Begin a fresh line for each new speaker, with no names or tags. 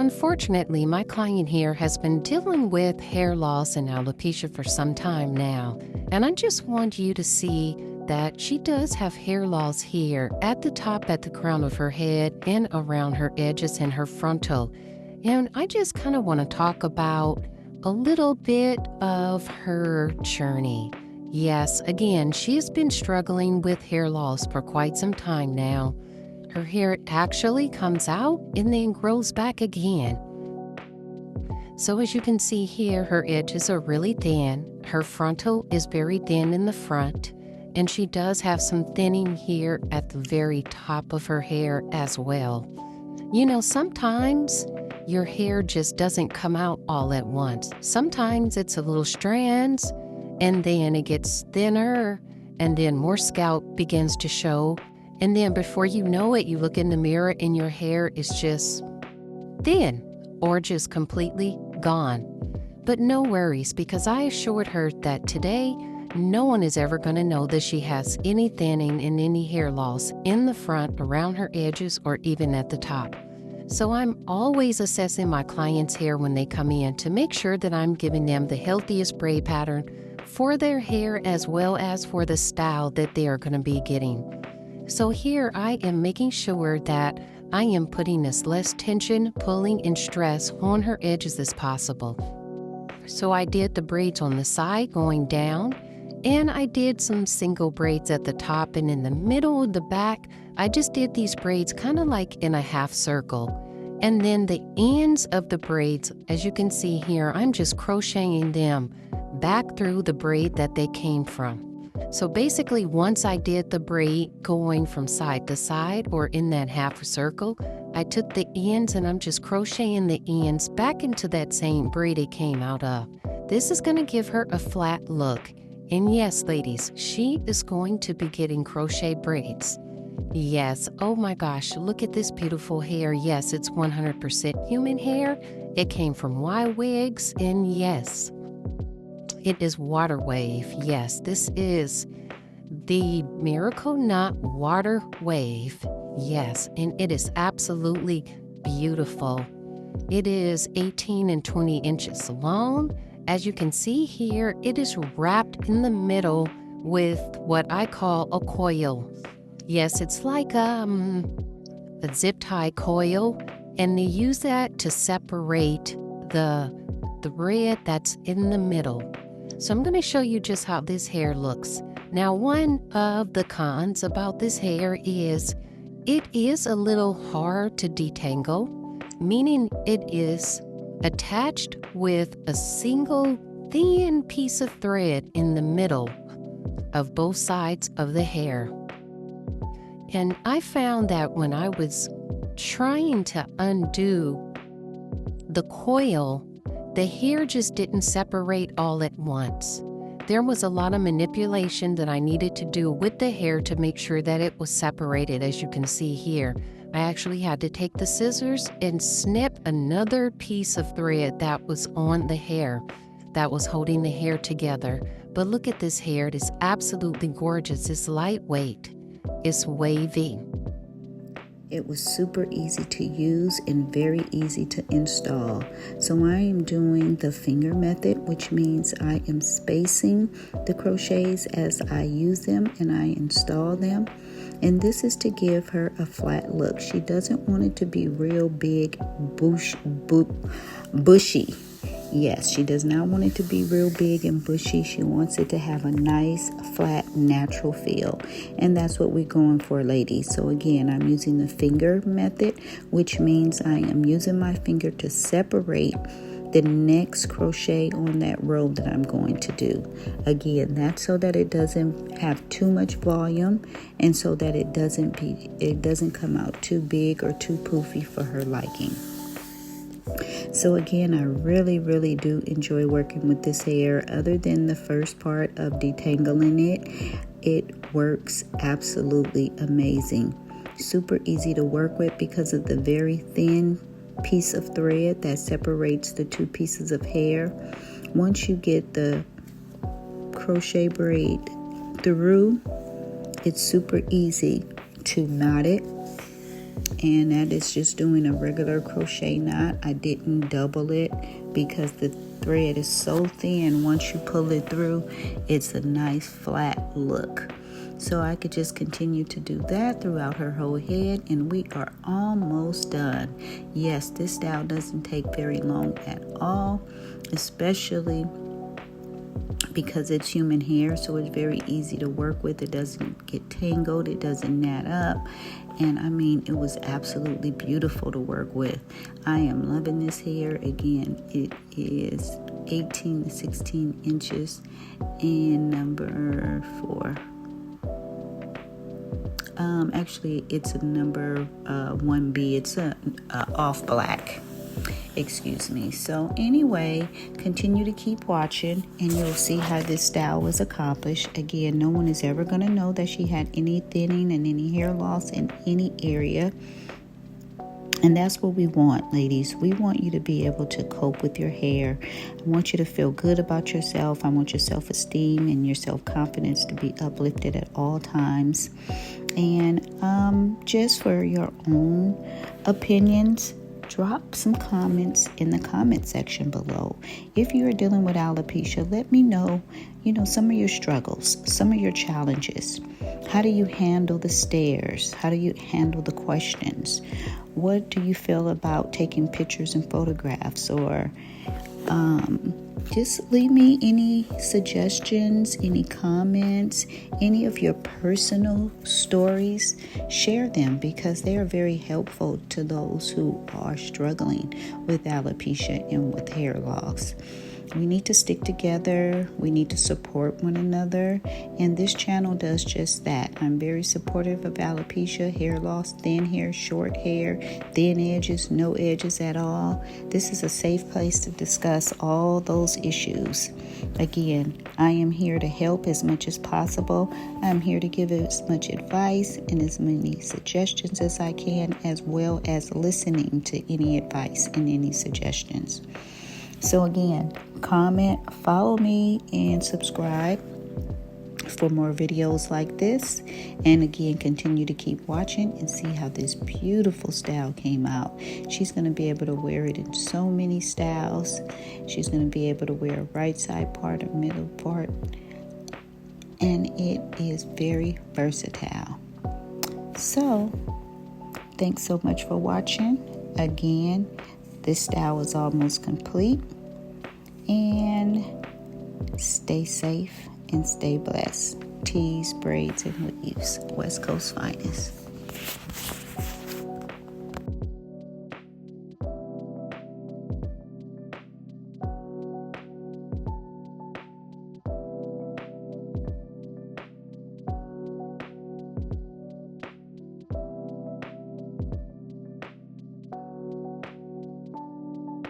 unfortunately, my client here has been dealing with hair loss and alopecia for some time now, and I just want you to see that she does have hair loss here at the top, at the crown of her head, and around her edges and her frontal. And I just kind of want to talk about a little bit of her journey. Yes, again, she has been struggling with hair loss for quite some time now. Her hair actually comes out and then grows back again. So as you can see here, her edges are really thin. Her frontal is very thin in the front, and she does have some thinning here at the very top of her hair as well. You know, sometimes your hair just doesn't come out all at once. Sometimes it's a little strands, and then it gets thinner, and then more scalp begins to show. And then before you know it, you look in the mirror and your hair is just thin or just completely gone. But no worries, because I assured her that today, no one is ever going to know that she has any thinning and any hair loss in the front, around her edges, or even at the top. So I'm always assessing my clients' hair when they come in to make sure that I'm giving them the healthiest braid pattern for their hair as well as for the style that they are going to be getting. So here I am making sure that I am putting as less tension, pulling, and stress on her edges as possible. So I did the braids on the side going down, and I did some single braids at the top, and in the middle of the back, I just did these braids kind of like in a half circle. And then the ends of the braids, as you can see here, I'm just crocheting them back through the braid that they came from. So basically, once I did the braid going from side to side or in that half circle, I took the ends and I'm just crocheting the ends back into that same braid it came out of. This is going to give her a flat look. And yes, ladies, she is going to be getting crochet braids. Yes, oh my gosh, look at this beautiful hair. Yes, it's 100% human hair. It came from Y wigs, and yes, it is water wave. Yes, this is the Miracle Knot Water Wave. Yes, and it is absolutely beautiful. It is 18 and 20 inches long. As you can see here, it is wrapped in the middle with what I call a coil. Yes, it's like a zip tie coil, and they use that to separate the thread that's in the middle. So I'm going to show you just how this hair looks. Now, one of the cons about this hair is it is a little hard to detangle, meaning it is attached with a single thin piece of thread in the middle of both sides of the hair. And I found that when I was trying to undo the coil, the hair just didn't separate all at once. There was a lot of manipulation that I needed to do with the hair to make sure that it was separated, as you can see here. I actually had to take the scissors and snip another piece of thread that was on the hair, that was holding the hair together. But look at this hair. It is absolutely gorgeous. It's lightweight. It's wavy.
It was super easy to use and very easy to install. So I am doing the finger method, which means I am spacing the crochets as I use them and I install them. And this is to give her a flat look. She doesn't want it to be real big, bushy. Yes, she does not want it to be real big and bushy. She wants it to have a nice, flat, natural feel. And that's what we're going for, ladies. So again, I'm using the finger method, which means I am using my finger to separate the next crochet on that row that I'm going to do. Again, that's so that it doesn't have too much volume and so that it doesn't come out too big or too poofy for her liking. So again, I really, really do enjoy working with this hair. Other than the first part of detangling it, it works absolutely amazing. Super easy to work with because of the very thin piece of thread that separates the two pieces of hair. Once you get the crochet braid through, it's super easy to knot it and that is just doing a regular crochet knot. I didn't double it because the thread is so thin. Once you pull it through, it's a nice flat look. So I could just continue to do that throughout her whole head, and we are almost done. Yes, this style doesn't take very long at all, especially because it's human hair, so it's very easy to work with. It doesn't get tangled, it doesn't knot up, and I mean, it was absolutely beautiful to work with. I am loving this hair. Again, it is 18 to 16 inches in number 4. Actually, it's a number 1B. It's a off black. Excuse me. So anyway, continue to keep watching and you'll see how this style was accomplished. Again, no one is ever going to know that she had any thinning and any hair loss in any area. And that's what we want, ladies. We want you to be able to cope with your hair. I want you to feel good about yourself. I want your self-esteem and your self-confidence to be uplifted at all times. And just for your own opinions, drop some comments in the comment section below. If you are dealing with alopecia, let me know, some of your struggles, some of your challenges. How do you handle the stares? How do you handle the questions? What do you feel about taking pictures and photographs? Or just leave me any suggestions, any comments, any of your personal stories. Share them because they are very helpful to those who are struggling with alopecia and with hair loss. We need to stick together. We need to support one another. And this channel does just that. I'm very supportive of alopecia, hair loss, thin hair, short hair, thin edges, no edges at all. This is a safe place to discuss all those issues. Again, I am here to help as much as possible. I'm here to give as much advice and as many suggestions as I can, as well as listening to any advice and any suggestions. So again, comment, follow me, and subscribe for more videos like this. And again, continue to keep watching and see how this beautiful style came out. She's going to be able to wear it in so many styles. She's going to be able to wear a right side part, a middle part, and it is very versatile. So, thanks so much for watching. Again, this style is almost complete. And stay safe and stay blessed. Tees, braids, and weaves. West Coast finest.